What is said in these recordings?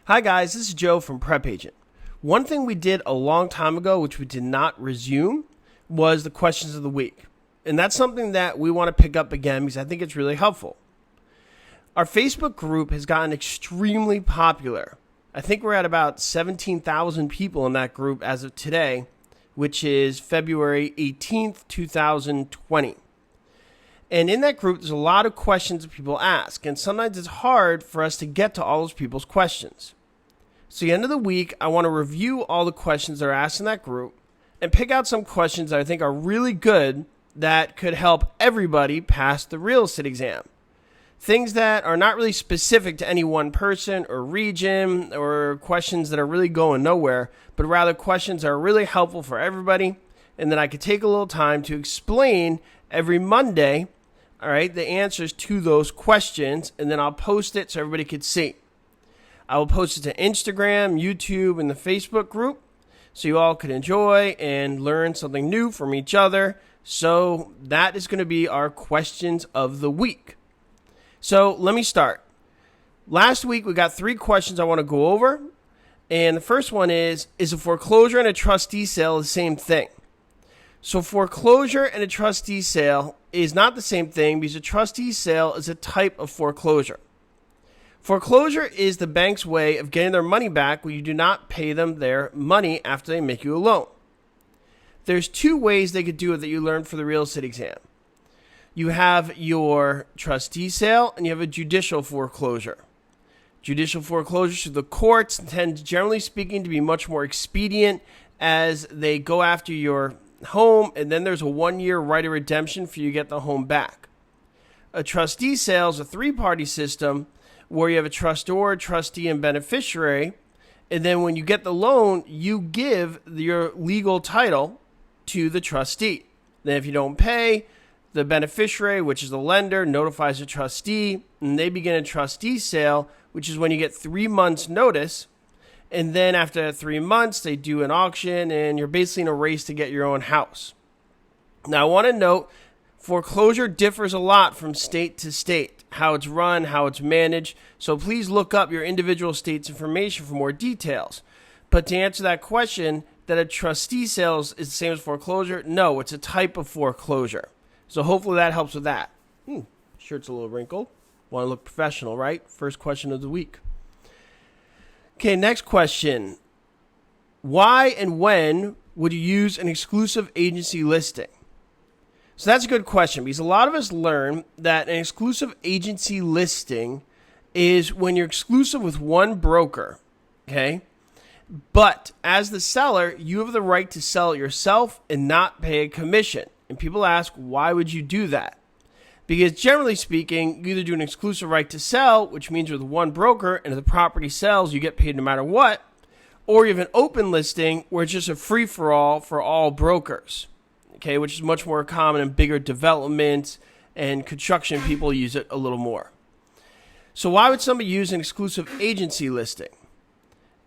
Hi guys, this is Joe from PrepAgent. One thing we did a long time ago, which we did not resume, was the questions of the week. And that's something that we want to pick up again because I think it's really helpful. Our Facebook group has gotten extremely popular. I think we're at about 17,000 people in that group as of today, which is February 18th, 2020. And in that group, there's a lot of questions that people ask, and sometimes it's hard for us to get to all those people's questions. So at the end of the week, I want to review all the questions that are asked in that group and pick out some questions that I think are really good that could help everybody pass the real estate exam. Things that are not really specific to any one person or region or questions that are really going nowhere, but rather questions that are really helpful for everybody, and then I could take a little time to explain every Monday, all right, the answers to those questions, and then I'll post it so everybody could see. I will post it to Instagram, YouTube, and the Facebook group so you all could enjoy and learn something new from each other. So that is going to be our questions of the week. So let me start. Last week we got 3 questions I want to go over. And the first one is a foreclosure and a trustee sale the same thing? So foreclosure and a trustee sale is not the same thing because a trustee sale is a type of foreclosure. Foreclosure is the bank's way of getting their money back when you do not pay them their money after they make you a loan. There's 2 ways they could do it that you learned for the real estate exam. You have your trustee sale and you have a judicial foreclosure. Judicial foreclosure through the courts tend, generally speaking, to be much more expedient as they go after your home, and then there's a 1-year right of redemption for you to get the home back. A trustee sale is a 3-party system where you have a trustor, trustee, and beneficiary, and then when you get the loan, you give your legal title to the trustee. Then if you don't pay, the beneficiary, which is the lender, notifies the trustee, and they begin a trustee sale, which is when you get 3 months notice. And then after 3 months, they do an auction, and you're basically in a race to get your own house. Now, I want to note, foreclosure differs a lot from state to state, how it's run, how it's managed. So please look up your individual state's information for more details. But to answer that question, that a trustee sale is the same as foreclosure, no, it's a type of foreclosure. So hopefully that helps with that. Shirt's a little wrinkled. Want to look professional, right? First question of the week. Okay, next question. Why and when would you use an exclusive agency listing? So that's a good question because a lot of us learn that an exclusive agency listing is when you're exclusive with one broker, okay? But as the seller, you have the right to sell it yourself and not pay a commission. And people ask, why would you do that? Because generally speaking, you either do an exclusive right to sell, which means you're with one broker, and if the property sells, you get paid no matter what, or you have an open listing where it's just a free-for-all for all brokers, okay, which is much more common in bigger developments, and construction people use it a little more. So why would somebody use an exclusive agency listing?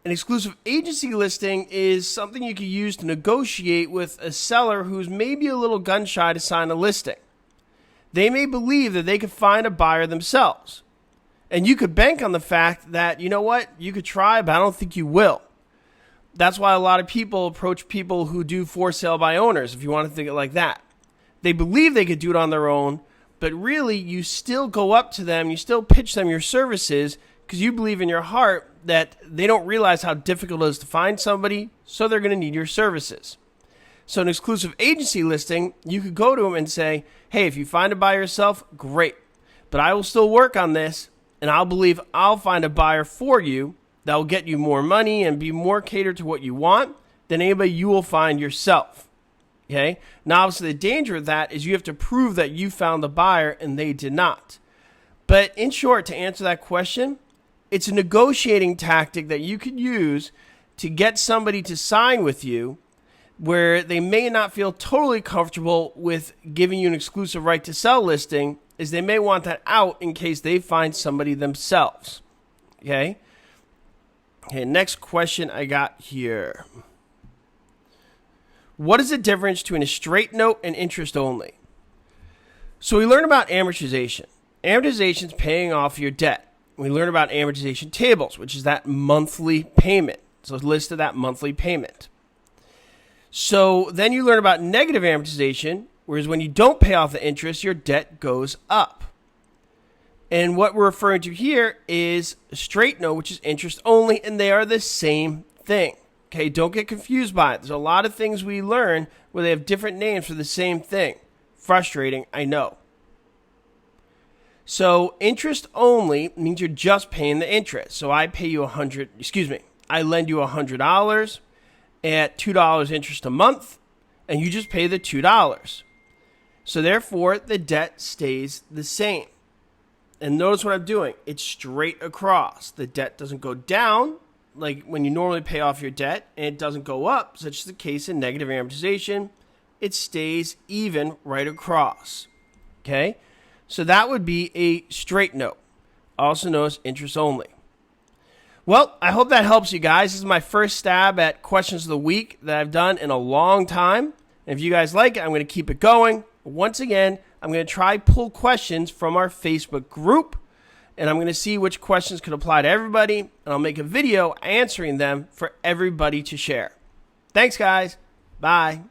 An exclusive agency listing is something you could use to negotiate with a seller who's maybe a little gun-shy to sign a listing. They may believe that they could find a buyer themselves. And you could bank on the fact that, you know what, you could try, but I don't think you will. That's why a lot of people approach people who do for sale by owners, if you want to think it like that. They believe they could do it on their own, but really you still go up to them, you still pitch them your services because you believe in your heart that they don't realize how difficult it is to find somebody, so they're going to need your services. So an exclusive agency listing, you could go to them and say, hey, if you find a buyer yourself, great. But I will still work on this, and I'll believe I'll find a buyer for you that will get you more money and be more catered to what you want than anybody you will find yourself. Okay? Now, obviously, the danger of that is you have to prove that you found the buyer and they did not. But in short, to answer that question, it's a negotiating tactic that you could use to get somebody to sign with you where they may not feel totally comfortable with giving you an exclusive right to sell listing, is they may want that out in case they find somebody themselves. Okay, next question I got here. What is the difference between a straight note and interest only? So we learned about amortization. Amortization is paying off your debt. We learn about amortization tables, which is that monthly payment. So list of that monthly payment. So then you learn about negative amortization, whereas when you don't pay off the interest, your debt goes up. And what we're referring to here is a straight note, which is interest only, and they are the same thing. Okay, don't get confused by it. There's a lot of things we learn where they have different names for the same thing. Frustrating, I know. So interest only means you're just paying the interest. So I lend you $100 at $2 interest a month, and you just pay the $2. So therefore, the debt stays the same. And notice what I'm doing. It's straight across. The debt doesn't go down like when you normally pay off your debt, and it doesn't go up, such as the case in negative amortization. It stays even right across. Okay? So that would be a straight note, also known as interest only. Well, I hope that helps you guys. This is my first stab at questions of the week that I've done in a long time. And if you guys like it, I'm going to keep it going. Once again, I'm going to try pull questions from our Facebook group, and I'm going to see which questions could apply to everybody, and I'll make a video answering them for everybody to share. Thanks, guys. Bye.